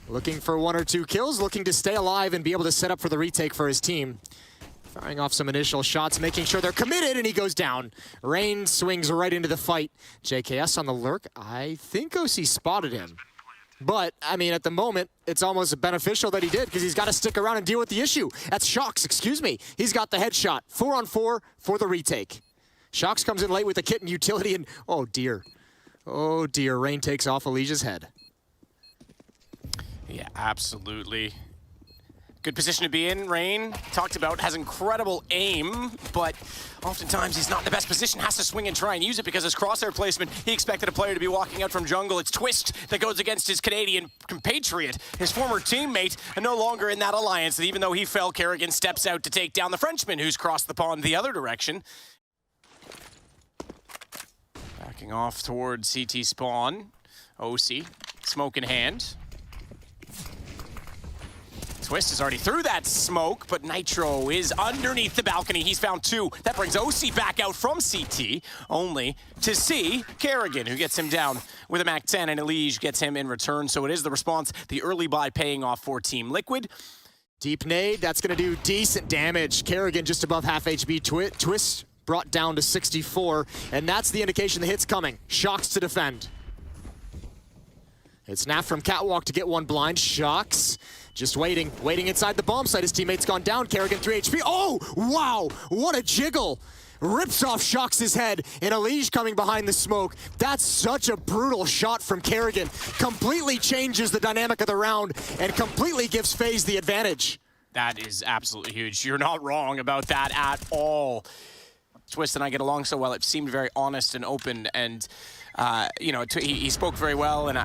Looking for 1 or 2 kills, looking to stay alive and be able to set up for the retake for his team. Firing off some initial shots, making sure they're committed, and he goes down. Rain swings right into the fight. JKS on the lurk. I think OC spotted him. But, I mean, at the moment, it's almost beneficial that he did, because he's got to stick around and deal with the issue. That's shox, excuse me. He's got the headshot. 4-on-4 for the retake. Shox comes in late with the kit and utility, and oh dear. Oh dear, Rain takes off Elijah's head. Yeah, absolutely. Good position to be in. Rain, talked about, has incredible aim, but oftentimes he's not in the best position, has to swing and try and use it because his crosshair placement, he expected a player to be walking out from jungle. It's Twist that goes against his Canadian compatriot, his former teammate, and no longer in that alliance. And even though he fell, Kerrigan steps out to take down the Frenchman who's crossed the pond the other direction. Backing off towards CT spawn. OC, smoke in hand. Twist is already through that smoke, but Nitro is underneath the balcony. He's found 2. That brings OC back out from CT, only to see Kerrigan, who gets him down with a Mac 10, and Elige gets him in return. So it is the response, the early buy paying off for Team Liquid. Deep nade, that's going to do decent damage. Kerrigan just above half HP. Twist brought down to 64, and that's the indication the hit's coming. shox to defend. It's Naf from Catwalk to get one blind. shox just waiting inside the bomb site. His teammate's gone down. Kerrigan 3 HP. Oh, wow, what a jiggle. Rips off shox's head, and Elige coming behind the smoke. That's such a brutal shot from Kerrigan. Completely changes the dynamic of the round and completely gives FaZe the advantage. That is absolutely huge. You're not wrong about that at all. Twist and I get along so well. It seemed very honest and open, and you know, he spoke very well, and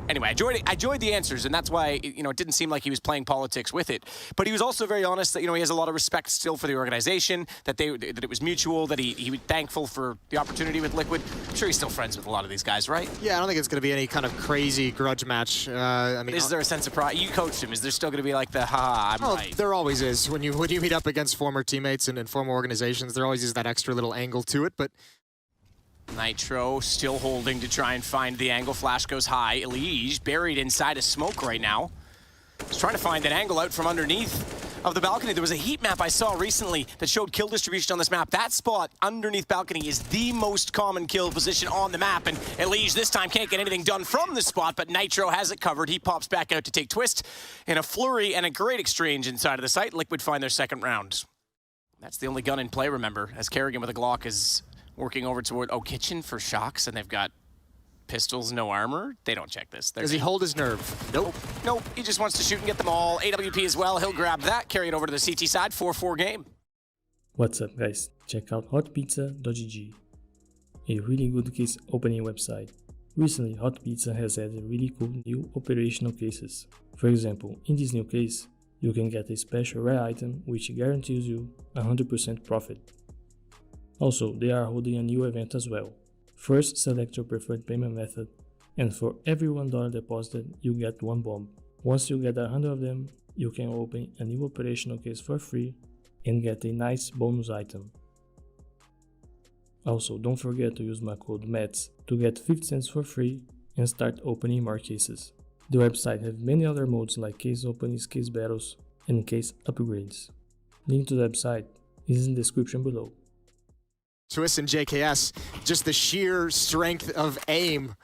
anyway, I enjoyed the answers, and that's why, you know, it didn't seem like he was playing politics with it. But he was also very honest that, you know, he has a lot of respect still for the organization, that it was mutual, that he was thankful for the opportunity with Liquid. I'm sure he's still friends with a lot of these guys, right? Yeah, I don't think it's going to be any kind of crazy grudge match. I mean, is there a sense of pride? You coached him. Is there still going to be like the I'm right? There always is. When you meet up against former teammates and former organizations, there always is that extra little angle to it, but Nitro still holding to try and find the angle. Flash goes high. Elige buried inside a smoke right now. He's trying to find that angle out from underneath of the balcony. There was a heat map I saw recently that showed kill distribution on this map. That spot underneath balcony is the most common kill position on the map, and Elige this time can't get anything done from this spot, but Nitro has it covered. He pops back out to take Twist in a flurry and a great exchange inside of the site. Liquid find their second round. That's the only gun in play, remember, as Kerrigan with a Glock is working over toward kitchen for shox, and they've got pistols, no armor. They don't check this. Does he hold his nerve? Nope. Nope. He just wants to shoot and get them all. AWP as well. He'll grab that, carry it over to the CT side. 4-4 game. What's up, guys? Check out hotpizza.gg, a really good case opening website. Recently, Hot Pizza has added really cool new operational cases. For example, in this new case, you can get a special rare item which guarantees you 100% profit. Also, they are holding a new event as well. First, select your preferred payment method, and for every $1 deposited, you get 1 bomb. Once you get 100 of them, you can open a new operational case for free and get a nice bonus item. Also, don't forget to use my code METS to get 50 cents for free and start opening more cases. The website has many other modes like case openings, case battles, and case upgrades. Link to the website is in the description below. Twist and JKS, just the sheer strength of aim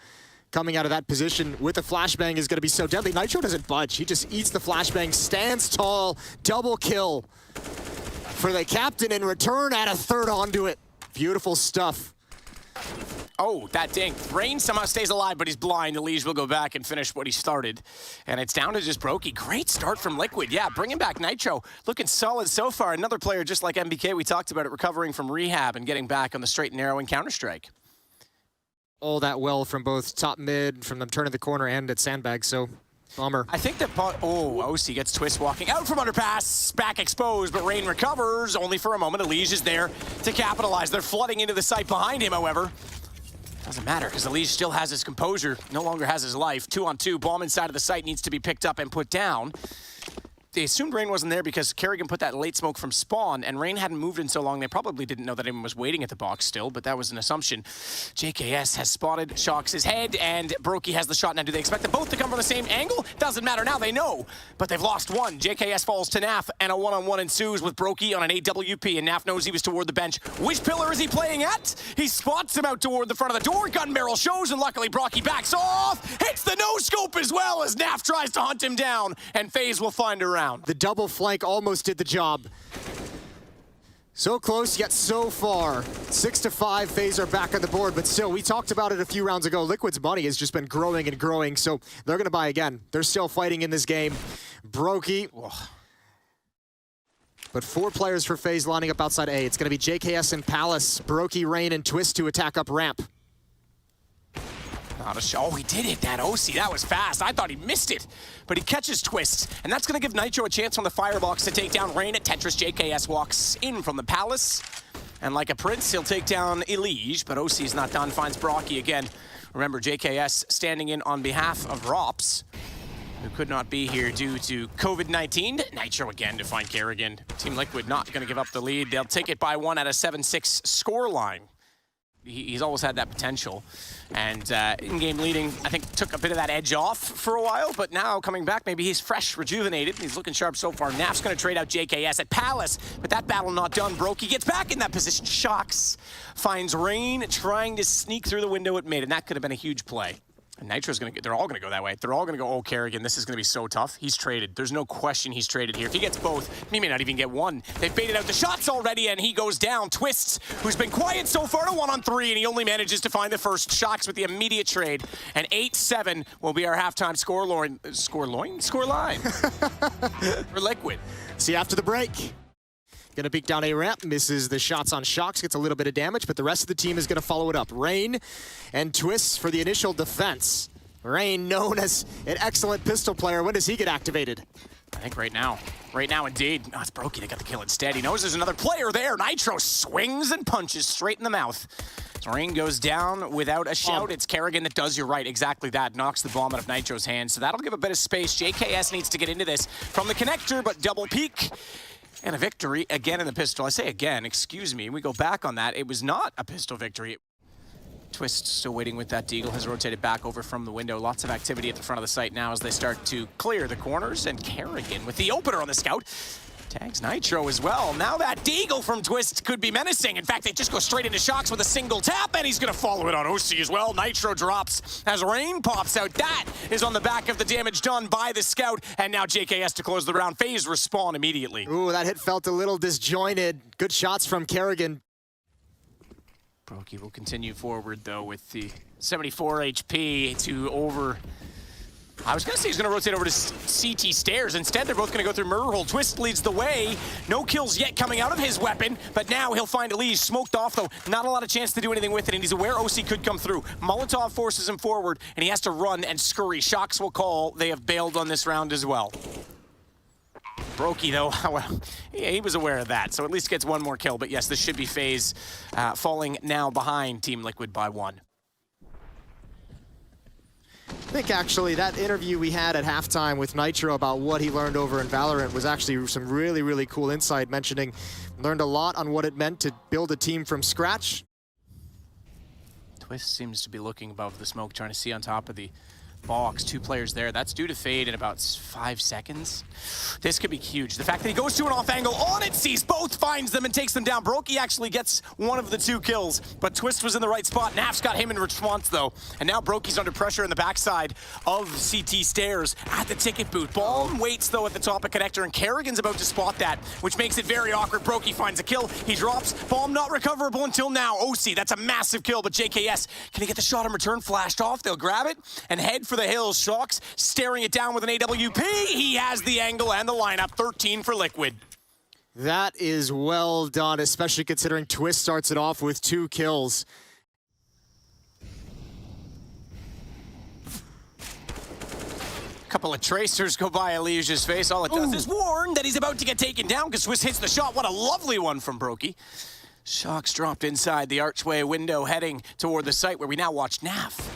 coming out of that position with the flashbang is going to be so deadly. Nitro doesn't budge. He just eats the flashbang, stands tall, double kill for the captain in return, add a third onto it. Beautiful stuff. Oh, that dink. Rain somehow stays alive, but he's blind. Elige will go back and finish what he started. And it's down to just Brokey. Great start from Liquid. Yeah, bringing back Nitro. Looking solid so far. Another player just like MBK, we talked about it, recovering from rehab and getting back on the straight and narrow in Counter-Strike. All that well from both top mid, from them turning the corner and at sandbag, so bummer. I think that OC gets Twist walking out from underpass, back exposed, but Rain recovers only for a moment. Elige is there to capitalize. They're flooding into the site behind him, however. Doesn't matter, because Elige still has his composure, no longer has his life. 2-on-2, bomb inside of the site needs to be picked up and put down. they assumed Rain wasn't there because Kerrigan put that late smoke from spawn, and Rain hadn't moved in so long, they probably didn't know that anyone was waiting at the box still, but that was an assumption. JKS has spotted shox's head, and Brokey has the shot. Now, do they expect them both to come from the same angle? Doesn't matter now, they know. But they've lost one. JKS falls to Naf, and a one-on-one ensues with Brokey on an AWP, and Naf knows he was toward the bench. Which pillar is he playing at? He spots him out toward the front of the door. Gun barrel shows, and luckily Brokey backs off. Hits the no-scope as well as Naf tries to hunt him down, and FaZe will find her round. The double flank almost did the job. So close, yet so far. 6-5, FaZe are back on the board, but still, we talked about it a few rounds ago. Liquid's money has just been growing and growing, so they're gonna buy again. They're still fighting in this game. Brokey. But 4 players for FaZe lining up outside A. It's gonna be JKS and Palace, Brokey, Rain, and Twist to attack up ramp. Not a show. Oh, he did it, that OC. That was fast. I thought he missed it, but he catches Twist, and that's going to give Nitro a chance on the firebox to take down Rain at Tetris. JKS walks in from the Palace, and like a prince, he'll take down Elige, but OC is not done. Finds Brokey again. Remember, JKS standing in on behalf of Rops, who could not be here due to COVID-19. Nitro again to find Kerrigan. Team Liquid not going to give up the lead. They'll take it by 1 at a 7-6 scoreline. He's always had that potential, and in-game leading, I think, took a bit of that edge off for a while, but now coming back, maybe he's fresh, rejuvenated, and he's looking sharp so far. Naf's going to trade out JKS at Palace, but that battle not done. Brokey gets back in that position. shox finds Rain trying to sneak through the window at mid, and that could have been a huge play. And Nitro's going to get, they're all going to go that way. They're all going to go, oh, Kerrigan, this is going to be so tough. He's traded. There's no question he's traded here. If he gets both, he may not even get one. They've baited out the shots already, and he goes down. Twists, who's been quiet so far, to 1-on-3, and he only manages to find the first. shox with the immediate trade. And 8-7 will be our halftime scoreline for Liquid. See you after the break. Gonna peek down a ramp, misses the shots on shox, gets a little bit of damage, but the rest of the team is gonna follow it up. Rain and Twists for the initial defense. Rain, known as an excellent pistol player, when does he get activated? I think right now. Right now, indeed. Oh, it's Brokey that got the kill instead. He knows there's another player there. Nitro swings and punches straight in the mouth. So Rain goes down without a shout. It's Kerrigan that does, you're right, exactly that. Knocks the bomb out of Nitro's hand. So that'll give a bit of space. JKS needs to get into this from the connector, but double peek. And a victory again in the pistol. I say again, excuse me. We go back on that. It was not a pistol victory. Twist still waiting with that. Deagle has rotated back over from the window. Lots of activity at the front of the site now as they start to clear the corners. And Kerrigan with the opener on the scout. Tags Nitro as well. Now that Deagle from Twist could be menacing. In fact, they just go straight into shox with a single tap, and he's going to follow it on OC as well. Nitro drops as Rain pops out. That is on the back of the damage done by the scout, and now JKS to close the round. FaZe respawn immediately. Ooh, that hit felt a little disjointed. Good shots from Kerrigan. Brokey will continue forward, though, with the 74 HP to over... I was going to say he's going to rotate over to CT stairs. Instead, they're both going to go through murder hole. Twist leads the way. No kills yet coming out of his weapon, but now he'll find Elige. Smoked off, though. Not a lot of chance to do anything with it, and he's aware OC could come through. Molotov forces him forward, and he has to run and scurry. shox will call. They have bailed on this round as well. Brokey, though, well, yeah, he was aware of that, so at least gets one more kill. But yes, this should be FaZe falling now behind Team Liquid by 1. I think actually that interview we had at halftime with Nitro about what he learned over in Valorant was actually some really, really cool insight, mentioning learned a lot on what it meant to build a team from scratch. Twist seems to be looking above the smoke, trying to see on top of the box. 2 players there. That's due to fade in about 5 seconds. This could be huge. The fact that he goes to an off angle on it, sees both, finds them, and takes them down. Brokey actually gets one of the 2 kills, but Twist was in the right spot. Naf's got him in response, though. And now Brokey's under pressure in the backside of CT stairs at the ticket booth. Balm waits, though, at the top of connector, and Kerrigan's about to spot that, which makes it very awkward. Brokey finds a kill. He drops. Balm not recoverable until now. OC, that's a massive kill, but JKS, can he get the shot in return? Flashed off. They'll grab it and head for the hills. shox staring it down with an AWP. He has the angle and the lineup. 13 for Liquid. That is well done, especially considering Twist starts it off with 2 kills. Couple of tracers go by Elige's face. All it does is warn that he's about to get taken down because Twist hits the shot. What a lovely one from Brokey. shox dropped inside the archway window, heading toward the site where we now watch Naf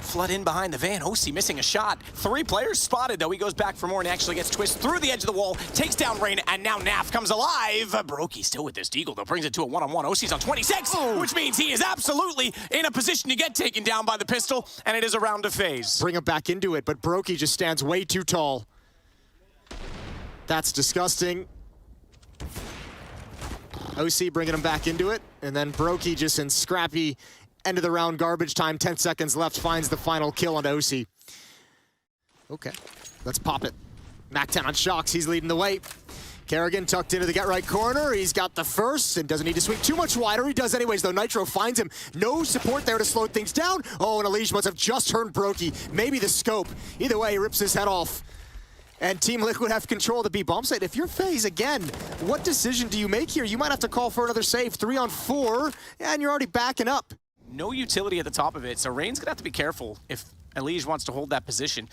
flood in behind the van. OC missing a shot. 3 players spotted, though. He goes back for more and actually gets Twist through the edge of the wall, takes down Rain, and now Naf comes alive. Brokey still with this deagle, though, brings it to a one-on-one. OC's on 26, which means he is absolutely in a position to get taken down by the pistol, and it is a round of FaZe. Bring him back into it, but Brokey just stands way too tall. That's disgusting. OC bringing him back into it, and then Brokey just in scrappy end of the round garbage time, 10 seconds left, finds the final kill on OC. Okay, let's pop it. Mac 10 on shox, he's leading the way. Kerrigan tucked into the get right corner, he's got the first and doesn't need to swing too much wider. He does anyways though, Nitro finds him. No support there to slow things down. Oh, and Elige must have just heard Brokey, maybe the scope. Either way, he rips his head off. And Team Liquid have control of the B bomb site. If you're FaZe, again, what decision do you make here? You might have to call for another save, 3 on 4, and you're already backing up. No utility at the top of it, so Rain's gonna have to be careful if Elige wants to hold that position.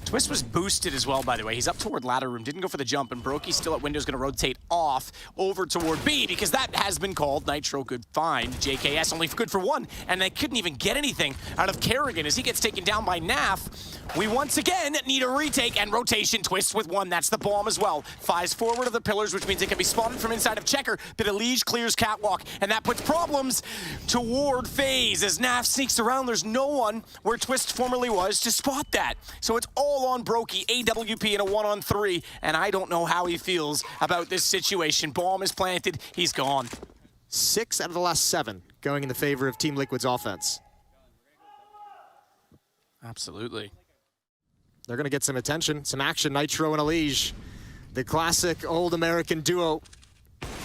Twist was boosted as well, by the way. He's up toward ladder room, didn't go for the jump, and Brokey still at window is gonna rotate off over toward B because that has been called. Nitro good find. JKS only good for 1, and they couldn't even get anything out of Kerrigan as he gets taken down by Naf. We once again need a retake and rotation. Twist with 1, that's the bomb as well. Fies forward of the pillars, which means it can be spotted from inside of Checker, but Elige clears catwalk, and that puts problems toward FaZe. As Naf sneaks around, there's no one where Twist formerly was to spot that. So it's all on Brokey, AWP in a 1-on-3, and I don't know how he feels about this situation. Bomb is planted, he's gone. 6 out of the last 7 going in the favor of Team Liquid's offense. Absolutely. They're gonna get some attention, some action. Nitro and Elige, the classic old American duo.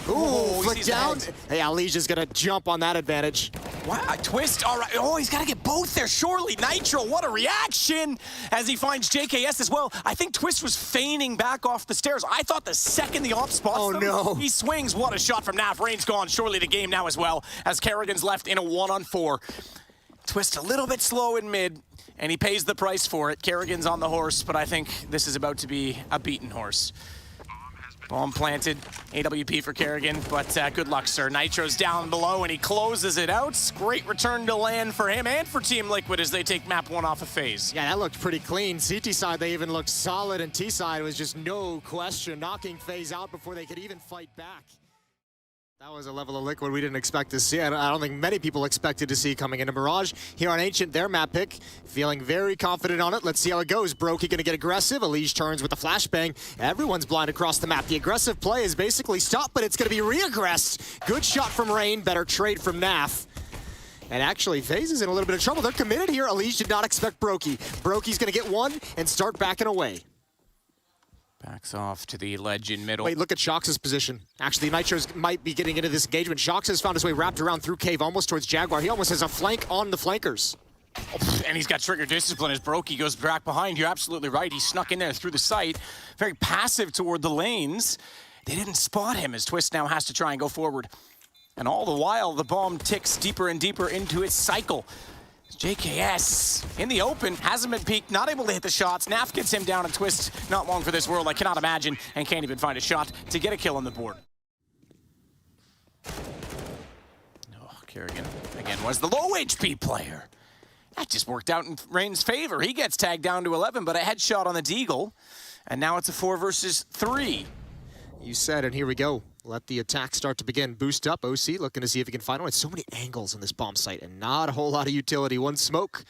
Ooh, flick down. Hey, Elige is gonna jump on that advantage. Wow, Twist, all right. Oh, he's got to get both there, surely. Nitro, what a reaction as he finds JKS as well. I think Twist was feigning back off the stairs. I thought the second the op spots them, no. He swings. What a shot from Naf. Rain's gone. Surely the game now as well as Kerrigan's left in a 1-on-4. Twist a little bit slow in mid, and he pays the price for it. Kerrigan's on the horse, but I think this is about to be a beaten horse. Bomb planted, AWP for Kerrigan, but good luck, sir. Nitro's down below, and he closes it out. Great return to land for him and for Team Liquid as they take map 1 off of FaZe. Yeah, that looked pretty clean. CT side, they even looked solid, and T side was just no question knocking FaZe out before they could even fight back. That was a level of Liquid we didn't expect to see. I don't think many people expected to see coming into Mirage. Here on Ancient, their map pick, feeling very confident on it. Let's see how it goes. Brokey gonna get aggressive. Elige turns with the flashbang. Everyone's blind across the map. The aggressive play is basically stopped, but it's gonna be re-aggressed. Good shot from Rain, better trade from Naf. And actually, FaZe is in a little bit of trouble. They're committed here. Elige did not expect Brokey. Brokey's gonna get 1 and start backing away. Backs off to the ledge in middle. Wait, look at shox's position. Actually, Nitros might be getting into this engagement. shox has found his way wrapped around through cave, almost towards Jaguar. He almost has a flank on the flankers. And he's got trigger discipline as Brokey goes back behind. You're absolutely right. He snuck in there through the site. Very passive toward the lanes. They didn't spot him as Twist now has to try and go forward. And all the while, the bomb ticks deeper and deeper into its cycle. JKS in the open, hasn't been peaked, not able to hit the shots. Naf gets him down, and Twist not long for this world, I cannot imagine, and can't even find a shot to get a kill on the board. Oh, Kerrigan, again, was the low HP player. That just worked out in Rain's favor. He gets tagged down to 11, but a headshot on the deagle, and now it's a 4 versus 3. You said, and here we go. Let the attack start to begin. Boost up, OC looking to see if he can find one. It's so many angles in this bomb site and not a whole lot of utility. 1 smoke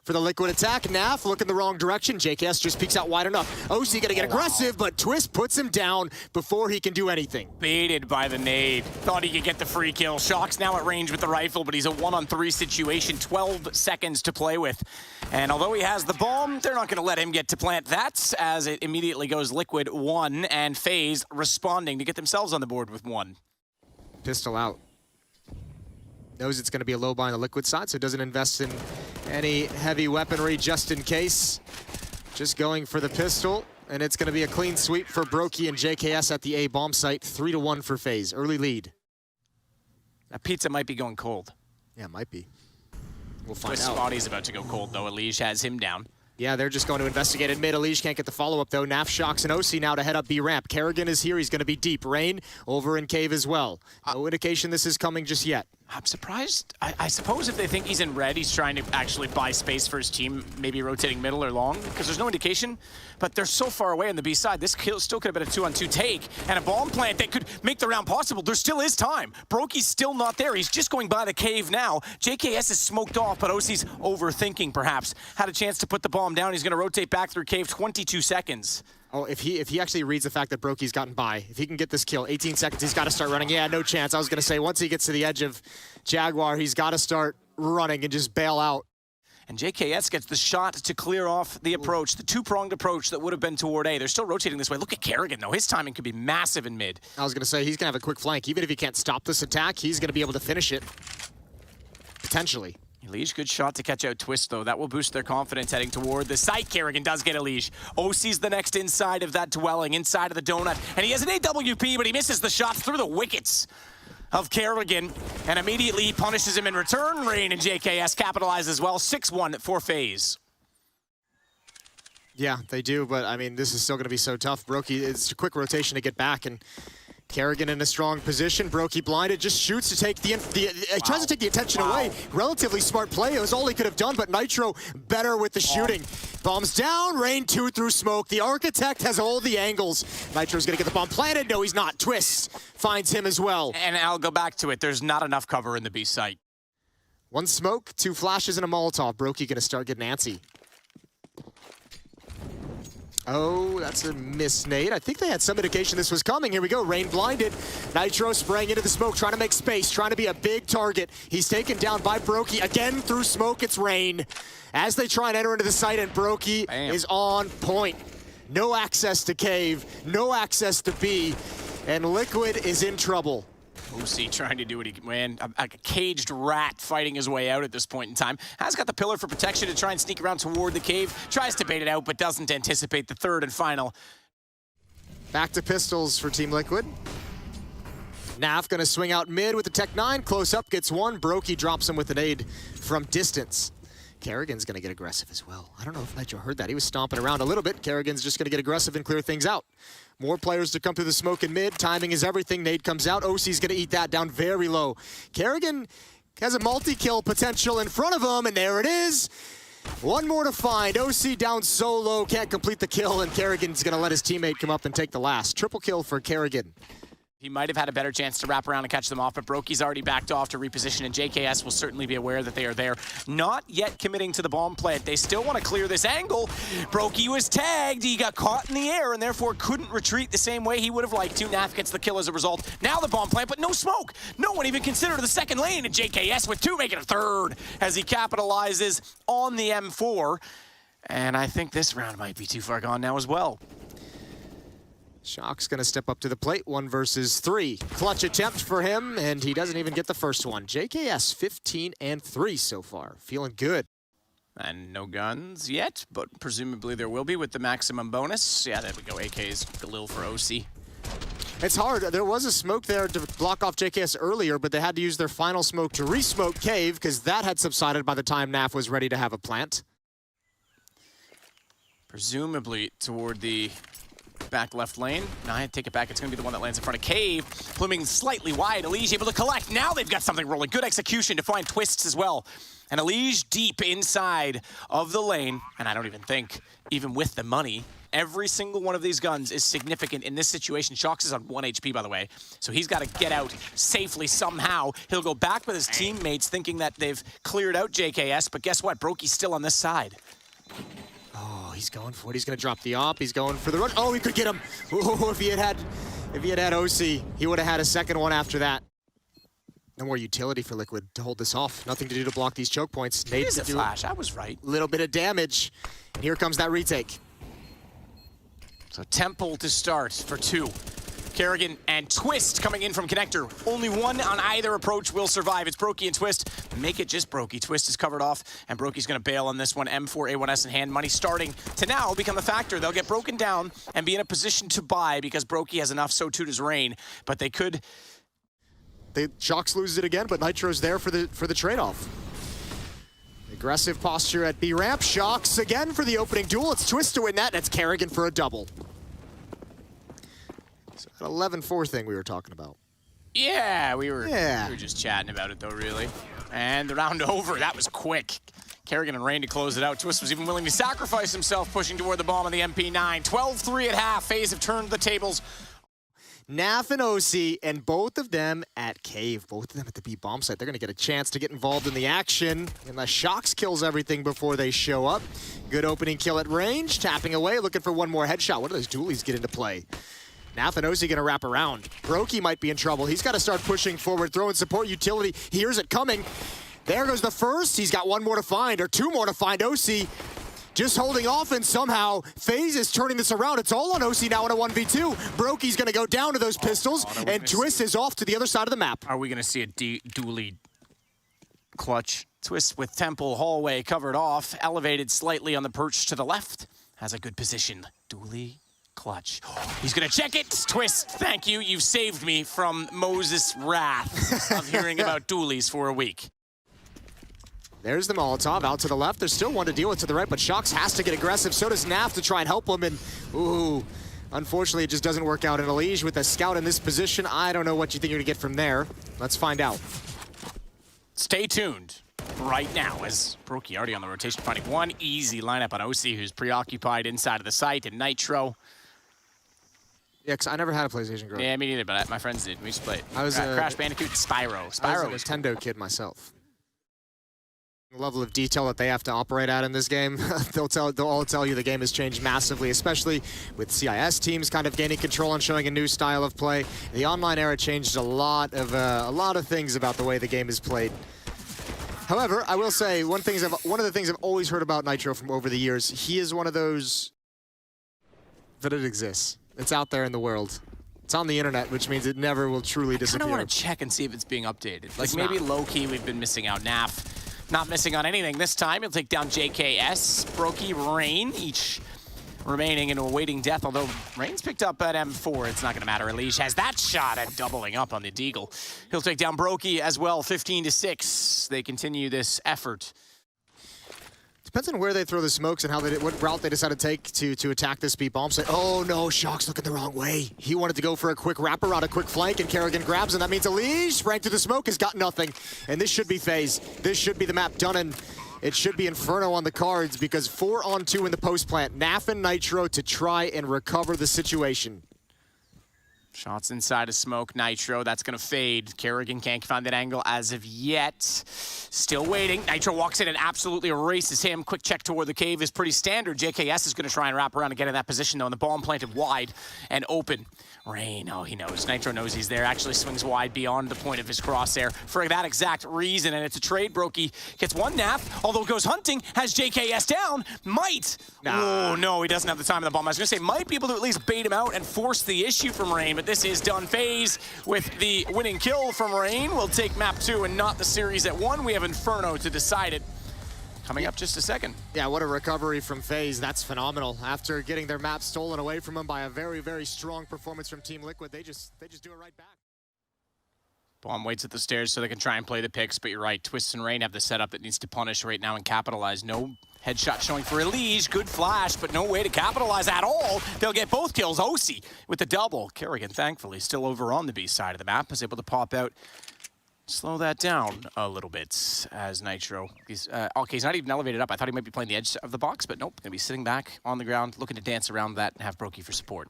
for the Liquid attack. Naf looking the wrong direction. JKS just peeks out wide enough. OC gonna get aggressive, but Twist puts him down before he can do anything. Baited by the nade. Thought he could get the free kill. shox now at range with the rifle, but he's a 1-on-3 situation. 12 seconds to play with. And although he has the bomb, they're not gonna let him get to plant that as it immediately goes Liquid 1 and FaZe responding to get themselves on the board with 1. Pistol out. Knows it's gonna be a low buy on the Liquid side, so doesn't invest in any heavy weaponry just in case. Just going for the pistol, and it's gonna be a clean sweep for Brokey and JKS at the A bomb site. 3-1 for FaZe, early lead. That pizza might be going cold. Yeah, it might be. We'll find Twist's out. body's about to go cold though. Elige has him down. Yeah, they're just going to investigate in mid. Elige can't get the follow-up, though. Naf, shox, and OC now to head up B ramp. Kerrigan is here. He's going to be deep. Rain over in cave as well. No indication this is coming just yet. I'm surprised. I suppose if they think he's in red, he's trying to actually buy space for his team, maybe rotating middle or long, because there's no indication. But they're so far away on the B side. This kill still could have been a 2-on-2 take, and a bomb plant that could make the round possible. There still is time. Broky's still not there. He's just going by the cave now. JKS is smoked off, but OC's overthinking, perhaps. Had a chance to put the bomb down. He's going to rotate back through cave, 22 seconds. Oh, if he actually reads the fact that Broky's gotten by, if he can get this kill, 18 seconds, he's got to start running. Yeah, no chance. I was going to say, once he gets to the edge of Jaguar, he's got to start running and just bail out. And JKS gets the shot to clear off the approach, the two-pronged approach that would have been toward A. They're still rotating this way. Look at Kerrigan, though. His timing could be massive in mid. I was going to say, he's going to have a quick flank. Even if he can't stop this attack, he's going to be able to finish it. Potentially. Elige, good shot to catch out Twist, though. That will boost their confidence heading toward the site. Kerrigan does get Elige. OC's the next inside of that dwelling, inside of the donut. And he has an AWP, but he misses the shot through the wickets of Kerrigan. And immediately he punishes him in return. Rain and JKS capitalize as well. 6-1 for FaZe. Yeah, they do, but I mean, this is still going to be so tough. Brokey, it's a quick rotation to get back, and Kerrigan in a strong position. Brokey blinded, just shoots to take he tries to take the attention away. Relatively smart play. It was all he could have done, but Nitro better with the shooting. Bombs down, Rain 2 through smoke. The Architect has all the angles. Nitro's gonna get the bomb planted. No, he's not. Twist finds him as well. And I'll go back to it. There's not enough cover in the B site. One smoke, 2 flashes, and a Molotov. Brokey gonna start getting antsy. Oh, that's a miss, Nate. I think they had some indication this was coming. Here we go, Rain blinded. Nitro spraying into the smoke, trying to make space, trying to be a big target. He's taken down by Brokey. Again, through smoke, it's Rain. As they try and enter into the site, and Brokey is on point. No access to cave, no access to B, and Liquid is in trouble. OC trying to do what he can. A caged rat fighting his way out at this point in time. Has got the pillar for protection to try and sneak around toward the cave. Tries to bait it out, but doesn't anticipate the third and final. Back to pistols for Team Liquid. Nav gonna swing out mid with the Tech 9. Close up, gets one. Brokey drops him with an aid from distance. Kerrigan's gonna get aggressive as well. I don't know if Nitro heard that. He was stomping around a little bit. Kerrigan's just gonna get aggressive and clear things out. More players to come through the smoke in mid. Timing is everything. Nade comes out. OC's gonna eat that down very low. Kerrigan has a multi-kill potential in front of him, and there it is. One more to find. OC down so low, can't complete the kill, and Kerrigan's gonna let his teammate come up and take the last. Triple kill for Kerrigan. He might have had a better chance to wrap around and catch them off, but Brokey's already backed off to reposition, and JKS will certainly be aware that they are there. Not yet committing to the bomb plant. They still want to clear this angle. Brokey was tagged. He got caught in the air and therefore couldn't retreat the same way he would have liked to. Naf gets the kill as a result. Now the bomb plant, but no smoke. No one even considered the second lane, and JKS with 2 making a third as he capitalizes on the M4. And I think this round might be too far gone now as well. Shox gonna step up to the plate, 1 versus 3. Clutch attempt for him, and he doesn't even get the first one. JKS 15-3 so far, feeling good. And no guns yet, but presumably there will be with the maximum bonus. Yeah, there we go, AK's Galil for OC. It's hard, there was a smoke there to block off JKS earlier, but they had to use their final smoke to re-smoke Cave, because that had subsided by the time NAF was ready to have a plant. Presumably toward the back left lane. Now I take it back. It's going to be the one that lands in front of Cave. Pluming slightly wide. Elige able to collect. Now they've got something rolling. Good execution to find Twists as well. And Elige deep inside of the lane. And I don't even think, even with the money, every single one of these guns is significant in this situation. Shox is on 1 HP, by the way. So he's got to get out safely somehow. He'll go back with his teammates thinking that they've cleared out JKS. But guess what? Brokey's still on this side. Oh, he's going for it. He's going to drop the op. He's going for the rush. Oh, he could get him. Ooh, if he had had OC, he would have had a second one after that. No more utility for Liquid to hold this off. Nothing to do to block these choke points. It is a flash. I was right. Little bit of damage. And here comes that retake. So Temple to start for 2. Kerrigan and Twist coming in from connector. Only one on either approach will survive. It's Brokey and Twist. Make it just Brokey. Twist is covered off, and Brokey's going to bail on this one. M4, A1S in hand. Money starting to now become a factor. They'll get broken down and be in a position to buy because Brokey has enough, so too does Rain. But they could... Shox loses it again, but Nitro's there for the trade-off. Aggressive posture at B ramp. Shox again for the opening duel. It's Twist to win that, and it's Kerrigan for a double. So that 11-4 thing we were talking about. Yeah, we were just chatting about it though, really. And the round over, that was quick. Kerrigan and Rain to close it out. Twist was even willing to sacrifice himself, pushing toward the bomb on the MP9. 12-3 at half. FaZe have turned the tables. Naf and OC, and both of them at Cave. Both of them at the B bomb site. They're going to get a chance to get involved in the action. Unless shox kills everything before they show up. Good opening kill at range. Tapping away, looking for one more headshot. What do those dualies get into play? Naf and OC going to wrap around. Brokey might be in trouble. He's got to start pushing forward, throwing support utility. He hears it coming. There goes the first. He's got one more to find, or two more to find. OC just holding off, and somehow FaZe is turning this around. It's all on OC now in a 1v2. Brokey's going to go down to those pistols, and Twist is off to the other side of the map. Are we going to see a dually clutch? Twist with Temple hallway covered off, elevated slightly on the perch to the left. Has a good position. Dually clutch. He's going to check it. Twist, thank you. You've saved me from Moses' wrath of hearing about dualies for a week. There's the Molotov out to the left. There's still one to deal with to the right, but shox has to get aggressive. So does Naf to try and help him. And, ooh, unfortunately, it just doesn't work out. And Elige with a scout in this position, I don't know what you think you're going to get from there. Let's find out. Stay tuned right now as Brokey already on the rotation, finding one easy lineup on OC, who's preoccupied inside of the site, and Nitro. Yeah, because I never had a PlayStation growing up. Yeah, me neither, but my friends did. We used to play it. I was Crash Bandicoot, Spyro. I was a Nintendo kid myself. The level of detail that they have to operate at in this game, they'll all tell you the game has changed massively, especially with CIS teams kind of gaining control and showing a new style of play. The online era changed a lot of things about the way the game is played. However, I will say one of the things I've always heard about Nitro from over the years, he is one of those that it exists. It's out there in the world. It's on the internet, which means it never will truly disappear. I kind of want to check and see if it's being updated. Like maybe low-key we've been missing out. Naf not missing on anything this time. He'll take down JKS, Brokey, Rain, each remaining in awaiting death. Although Rain's picked up at M4, it's not going to matter. Elige has that shot at doubling up on the Deagle. He'll take down Brokey as well, 15-6. They continue this effort. Depends on where they throw the smokes and what route they decide to take to attack this B bomb site. Oh no, shox looking the wrong way. He wanted to go for a quick wraparound, a quick flank, and Kerrigan grabs, and that means Elige sprang through the smoke, has got nothing. And this should be FaZe. This should be the map done, and it should be Inferno on the cards because 4-on-2 in the post plant. Naf and Nitro to try and recover the situation. Shots inside of smoke, Nitro, that's gonna fade. Kerrigan can't find that angle as of yet. Still waiting. Nitro walks in and absolutely erases him. Quick check toward the cave is pretty standard. JKS is gonna try and wrap around and get in that position though, and the bomb planted wide and open. Rain, oh, he knows. Nitro knows he's there. Actually swings wide beyond the point of his crosshair for that exact reason, and it's a trade. Brokey gets one Naf, although goes hunting, has JKS down, might. Nah. Oh, no, he doesn't have the time of the bomb. I was gonna say, might be able to at least bait him out and force the issue from Rain, but this is done. FaZe with the winning kill from Rain will take map 2 and not the series at 1. We have Inferno to decide it. Coming up just a second. Yeah, what a recovery from FaZe. That's phenomenal. After getting their map stolen away from them by a very, very strong performance from Team Liquid, they just do it right back. Bomb waits at the stairs so they can try and play the picks, but you're right. Twist and Rain have the setup that needs to punish right now and capitalize. No headshot showing for Elige. Good flash, but no way to capitalize at all. They'll get both kills. OC with the double. Kerrigan, thankfully, still over on the B side of the map, is able to pop out. Slow that down a little bit as Nitro. Okay, he's not even elevated up. I thought he might be playing the edge of the box, but nope. Gonna be sitting back on the ground, looking to dance around that and have Brokey for support.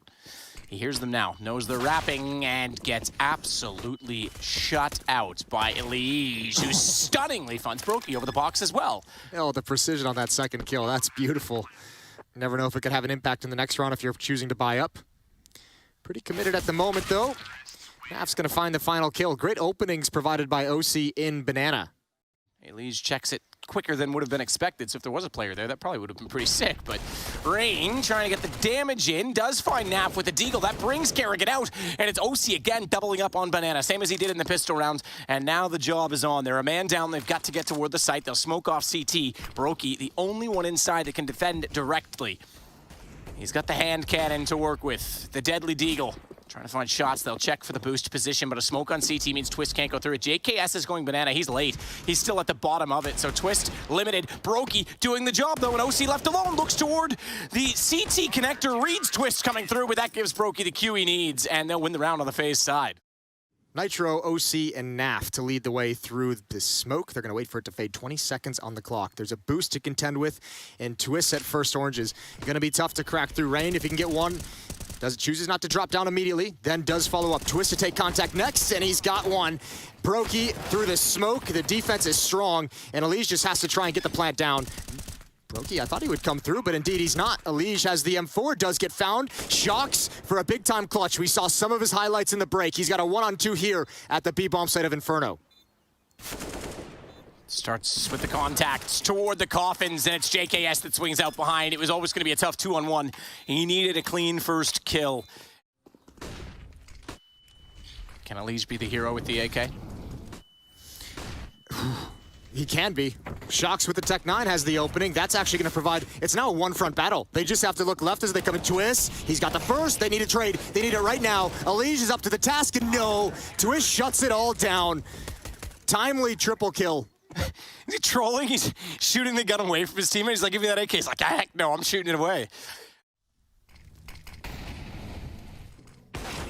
He hears them now, knows they're rapping, and gets absolutely shut out by Elige, who stunningly funds Brokey over the box as well. Oh, the precision on that second kill, that's beautiful. Never know if it could have an impact in the next round if you're choosing to buy up. Pretty committed at the moment, though. Naf's gonna find the final kill. Great openings provided by OC in Banana. Elige checks it quicker than would have been expected, so if there was a player there, that probably would have been pretty sick, but Rain trying to get the damage in, does find Naf with the Deagle. That brings Kerrigan out, and it's OC again doubling up on Banana, same as he did in the pistol round, and now the job is on. They're a man down, they've got to get toward the site. They'll smoke off CT. Brokey, the only one inside that can defend directly. He's got the hand cannon to work with, the deadly Deagle. Trying to find shots, they'll check for the boost position, but a smoke on CT means Twist can't go through it. JKS is going Banana, he's late. He's still at the bottom of it, so Twist limited. Brokey doing the job though, and OC left alone, looks toward the CT connector, reads Twist coming through, but that gives Brokey the Q he needs, and they'll win the round on the FaZe side. Nitro, OC, and NAF to lead the way through the smoke. They're going to wait for it to fade. 20 seconds on the clock. There's a boost to contend with, and Twist at first oranges. Going to be tough to crack through. Rain, if he can get one, chooses not to drop down immediately, then does follow up. Twist to take contact next, and he's got one. Brokey through the smoke. The defense is strong, and Elise just has to try and get the plant down. Brokey, I thought he would come through, but indeed he's not. Elige has the M4, does get found. shox for a big-time clutch. We saw some of his highlights in the break. He's got a 1-on-2 here at the B-bomb site of Inferno. Starts with the contacts toward the coffins, and it's JKS that swings out behind. It was always going to be a tough 2-on-1. He needed a clean first kill. Can Elige be the hero with the AK? He can be. shox with the Tech 9 has the opening. That's actually going to provide... It's now a one-front battle. They just have to look left as they come in. Twist, he's got the first. They need a trade. They need it right now. Elige is up to the task, and no. Twist shuts it all down. Timely triple kill. Is he trolling? He's shooting the gun away from his teammate. He's like, give me that AK. He's like, heck no, I'm shooting it away.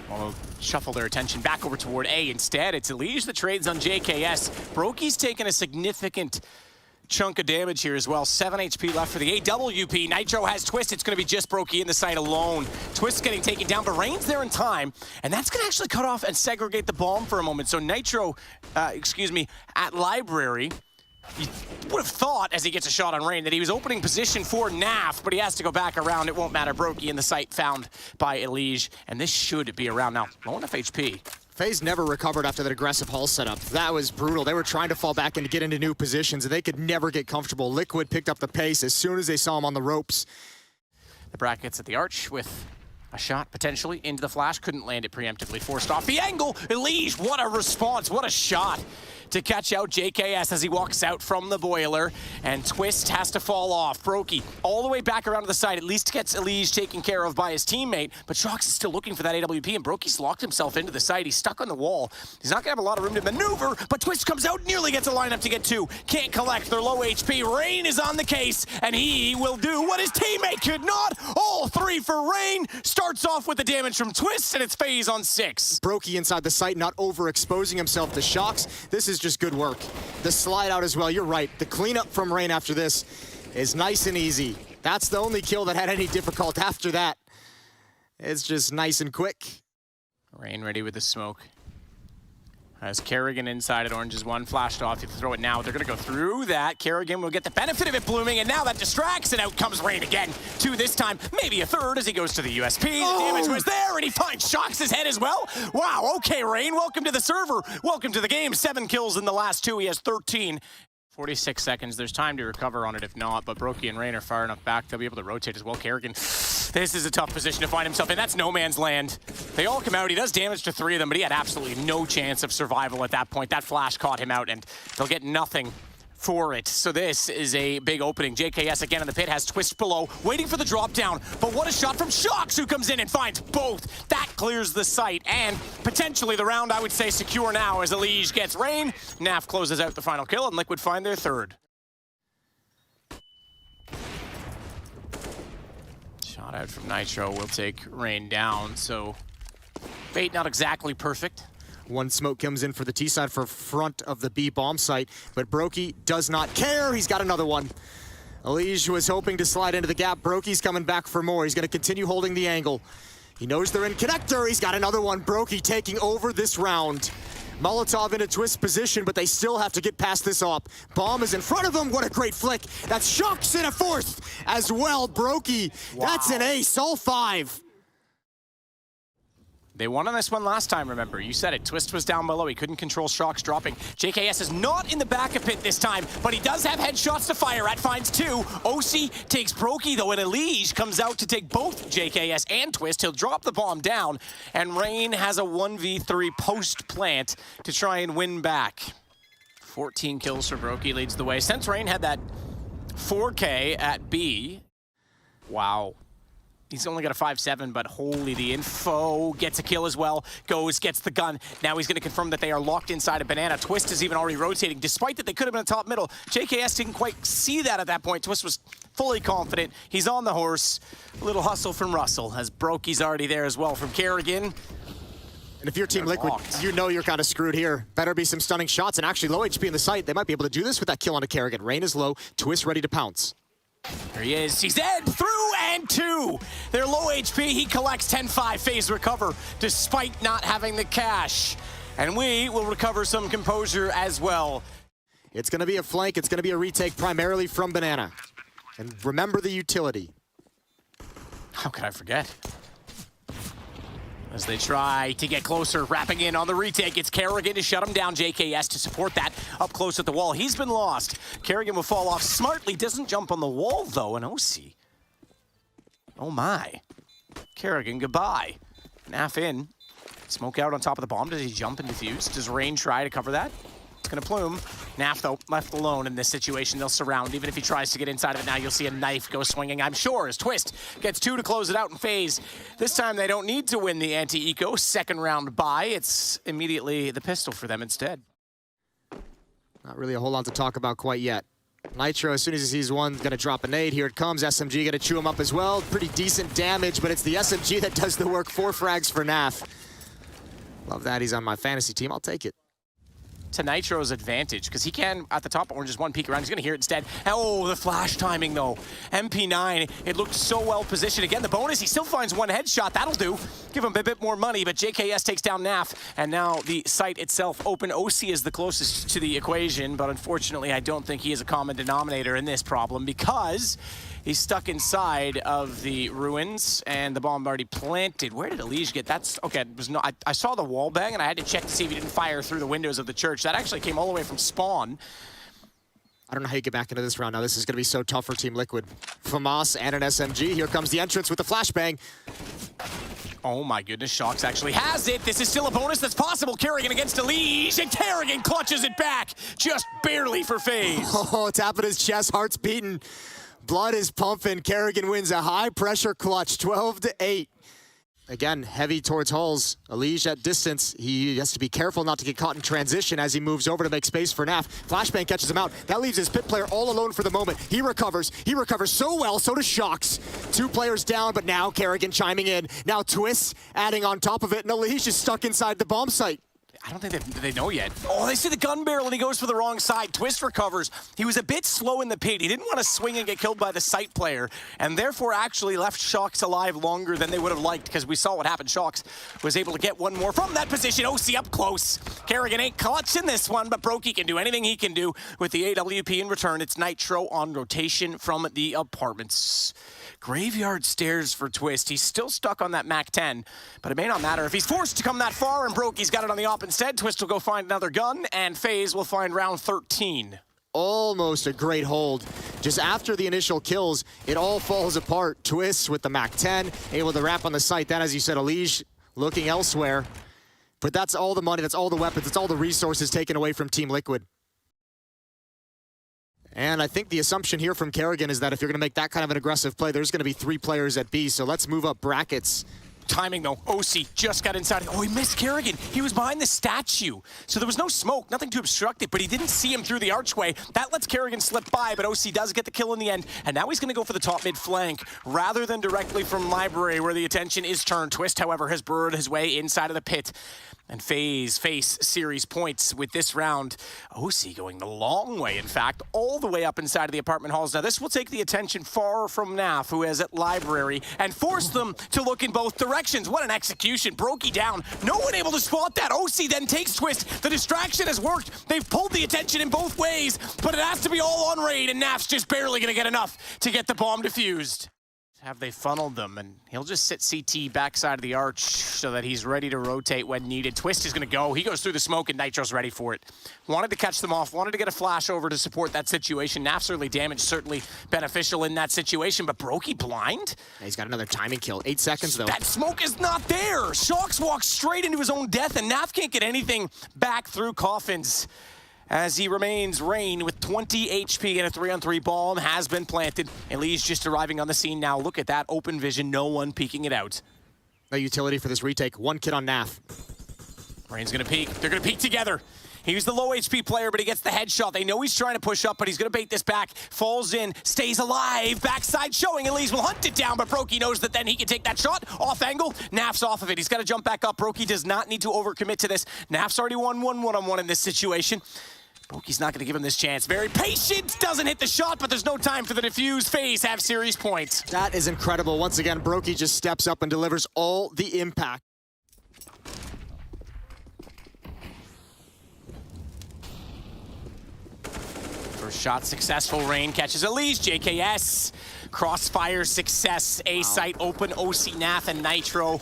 Well, shuffle their attention back over toward A. Instead, it's Elige that trades on JKS. Brokey's taking a significant chunk of damage here as well. 7 HP left for the AWP. Nitro has Twist. It's going to be just Brokey in the site alone. Twist getting taken down, but Rain's there in time, and that's going to actually cut off and segregate the bomb for a moment. So Nitro, at Library, you would have thought, as he gets a shot on Rain, that he was opening position for NAF, but he has to go back around. It won't matter. Brokey in the site found by Elige, and this should be around now. Low enough HP. FaZe never recovered after that aggressive hull setup. That was brutal. They were trying to fall back and get into new positions, and they could never get comfortable. Liquid picked up the pace as soon as they saw him on the ropes. The brackets at the arch with a shot potentially into the flash. Couldn't land it preemptively. Forced off the angle. Elige, what a response. What a shot to catch out JKS as he walks out from the boiler, and Twist has to fall off. Brokey all the way back around to the side, at least gets Elige taken care of by his teammate, but shox is still looking for that AWP, and Brokey's locked himself into the site. He's stuck on the wall. He's not gonna have a lot of room to maneuver, but Twist comes out, nearly gets a lineup to get two. Can't collect, they're low HP. Rain is on the case, and he will do what his teammate could not. All three for Rain. Starts off with the damage from Twist, and it's FaZe on 6. Brokey inside the site, not overexposing himself to shox. This is just good work. The slide out as well, you're right. The cleanup from Rain after this is nice and easy. That's the only kill that had any difficult after that. It's just nice and quick. Rain ready with the smoke. As Kerrigan inside at Orange is one, flashed off. You throw it now. They're going to go through that. Kerrigan will get the benefit of it blooming, and now that distracts, and out comes Rain again. Two this time, maybe a third as he goes to the USP. The damage was there, and he finds shox his head as well. Wow, okay, Rain, welcome to the server. Welcome to the game. 7 kills in the last 2. He has 13. 46 seconds. There's time to recover on it if not, but Brokey and Rain are far enough back. They'll be able to rotate as well. Kerrigan, this is a tough position to find himself in. That's no man's land. They all come out. He does damage to 3 of them, but he had absolutely no chance of survival at that point. That flash caught him out, and they'll get nothing for it. So this is a big opening. JKS again in the pit, has Twist below, waiting for the drop down. But what a shot from shox, who comes in and finds both. That clears the site, and potentially the round, I would say, secure now as Elige gets Rain. NAF closes out the final kill, and Liquid find their third. Shot out from Nitro will take Rain down, so bait not exactly perfect. One smoke comes in for the T side for front of the B bomb site, but Brokey does not care. He's got another one. Elige was hoping to slide into the gap. Brokey's coming back for more. He's going to continue holding the angle. He knows they're in connector. He's got another one. Brokey taking over this round. Molotov in a Twist position, but they still have to get past this op. Bomb is in front of them. What a great flick. That's shox in a 4th as well. Brokey, wow. That's an ace, all 5. They won on this one last time, remember. You said it. Twist was down below. He couldn't control shox dropping. JKS is not in the back of pit this time, but he does have headshots to fire at. Finds 2. OC takes Brokey, though, and Elige comes out to take both JKS and Twist. He'll drop the bomb down, and Rain has a 1v3 post-plant to try and win back. 14 kills for Brokey leads the way. Since Rain had that 4K at B, wow. He's only got a 5-7, but holy, the info. Gets a kill as well. Goes, gets the gun. Now he's going to confirm that they are locked inside a banana. Twist is even already rotating, despite that they could have been a top middle. JKS didn't quite see that at that point. Twist was fully confident. He's on the horse. A little hustle from Russell, as Brokey's already there as well from Kerrigan. And if you're Team They're Liquid, locked. you know you're kind of screwed here. Better be some stunning shots, and actually low HP in the site. They might be able to do this with that kill on a Kerrigan. Rain is low, Twist ready to pounce. There he is. He's dead. Through and two. They're low HP. He collects 10-5. FaZe recover despite not having the cash. And we will recover some composure as well. It's going to be a flank. It's going to be a retake primarily from Banana. And remember the utility. How could I forget? As they try to get closer, wrapping in on the retake. It's Kerrigan to shut him down. JKS to support that up close at the wall. He's been lost. Kerrigan will fall off smartly. Doesn't jump on the wall, though. And OC. Oh, my. Kerrigan, goodbye. Naf in. Smoke out on top of the bomb. Does he jump and defuse? Does Rain try to cover that? It's going to plume. Naf, though, left alone in this situation. They'll surround. Even if he tries to get inside of it now, you'll see a knife go swinging, I'm sure, as Twist gets two to close it out in FaZe. This time, they don't need to win the anti-eco. Second round bye. It's immediately the pistol for them instead. Not really a whole lot to talk about quite yet. Nitro, as soon as he sees one, going to drop a nade. Here it comes. SMG going to chew him up as well. Pretty decent damage, but it's the SMG that does the work. 4 frags for Naf. Love that. He's on my fantasy team. I'll take it. To Nitro's advantage, because he can, at the top, orange just one peek around. He's going to hear it instead. Oh, the flash timing, though. MP9, it looked so well positioned. Again, the bonus, he still finds one headshot. That'll do. Give him a bit more money, but JKS takes down Naf, and now the site itself open. OC is the closest to the equation, but unfortunately, I don't think he is a common denominator in this problem, because he's stuck inside of the ruins, and the bomb already planted. Where did Elige get? That's okay. It was no. I saw the wall bang, and I had to check to see if he didn't fire through the windows of the church. That actually came all the way from spawn. I don't know how you get back into this round now. This is going to be so tough for Team Liquid. FAMAS and an SMG. Here comes the entrance with the flashbang. Oh my goodness, shox actually has it. This is still a bonus that's possible. Kerrigan against Elige, and Kerrigan clutches it back, just barely for FaZe. Oh, tapping his chest, heart's beating. Blood is pumping. Kerrigan wins a high-pressure clutch, 12-8. Again, heavy towards hulls. Elige at distance. He has to be careful not to get caught in transition as he moves over to make space for Naf. Flashbang catches him out. That leaves his pit player all alone for the moment. He recovers. He recovers so well. So does shox. 2 players down, but now Kerrigan chiming in. Now Twist adding on top of it, and Elige is stuck inside the bomb site. I don't think they know yet. Oh, they see the gun barrel and he goes for the wrong side. Twist recovers. He was a bit slow in the pit. He didn't want to swing and get killed by the site player, and therefore actually left shox alive longer than they would have liked, because we saw what happened. Shox was able to get one more from that position. OC up close. Kerrigan ain't clutch in this one, but Brokey can do anything he can do with the AWP in return. It's Nitro on rotation from the apartments. Graveyard stairs for Twist. He's still stuck on that MAC-10, but it may not matter if he's forced to come that far, and Brokey's got it on the op instead. Twist will go find another gun, and FaZe will find round 13. Almost a great hold. Just after the initial kills, it all falls apart. Twist with the MAC-10, able to wrap on the site. Then, as you said, Elige looking elsewhere. But that's all the money, that's all the weapons, that's all the resources taken away from Team Liquid. And I think the assumption here from Kerrigan is that if you're going to make that kind of an aggressive play, there's going to be 3 players at B, so let's move up brackets. Timing, though. OC just got inside. Oh, he missed Kerrigan. He was behind the statue, so there was no smoke, nothing to obstruct it, but he didn't see him through the archway. That lets Kerrigan slip by, but OC does get the kill in the end, and now he's going to go for the top mid flank rather than directly from Library, where the attention is turned. Twist, however, has burrowed his way inside of the pit, and FaZe face series points with this round. OC going the long way, in fact, all the way up inside of the apartment halls. Now, this will take the attention far from Naf, who is at Library, and force them to look in both directions. What an execution. Brokey down. No one able to spot that. OC then takes Twist. The distraction has worked. They've pulled the attention in both ways, but it has to be all on Raid, and Naf's just barely going to get enough to get the bomb defused. Have they funneled them, and he'll just sit CT backside of the arch so that he's ready to rotate when needed. Twist is going to go. He goes through the smoke, and Nitro's ready for it. Wanted to catch them off, wanted to get a flash over to support that situation. Naf's early damage certainly beneficial in that situation, but Brokey blind? Yeah, he's got another timing kill. 8 seconds, though. That smoke is not there! shox walks straight into his own death, and Naf can't get anything back through coffins, as he remains Rain with 20 HP and a 3-on-3 bomb has been planted. And Lee's just arriving on the scene now. Look at that open vision, no one peeking it out. No utility for this retake. 1 kid on Naf. Rain's gonna peek. They're gonna peek together. He was the low HP player, but he gets the headshot. They know he's trying to push up, but he's going to bait this back. Falls in, stays alive. Backside showing. Elise will hunt it down, but Brokey knows that then he can take that shot. Off angle, Naf's off of it. He's got to jump back up. Brokey does not need to overcommit to this. Naf's already won one-on-one in this situation. Brokey's not going to give him this chance. Very patient, doesn't hit the shot, but there's no time for the defuse. FaZe have series points. That is incredible. Once again, Brokey just steps up and delivers all the impact. First shot successful. Rain catches Elise. JKS. Crossfire success. A site open. OC, Naf, and Nitro.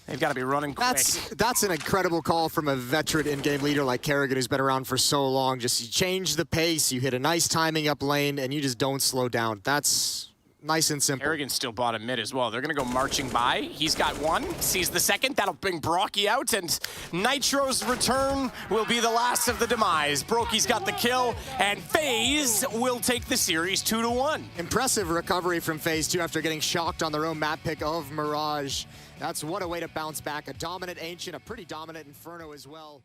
They've got to be running quick. That's an incredible call from a veteran in-game leader like Kerrigan, who's been around for so long. Just you change the pace, you hit a nice timing up lane, and you just don't slow down. That's nice and simple. Kerrigan still bottom mid as well. They're going to go marching by. He's got one, sees the second. That'll bring Brocky out, and Nitro's return will be the last of the demise. Brokey's got the kill, and FaZe will take the series 2-1. Impressive recovery from FaZe 2 after getting shocked on their own map pick of Mirage. That's what a way to bounce back. A dominant Ancient, a pretty dominant Inferno as well.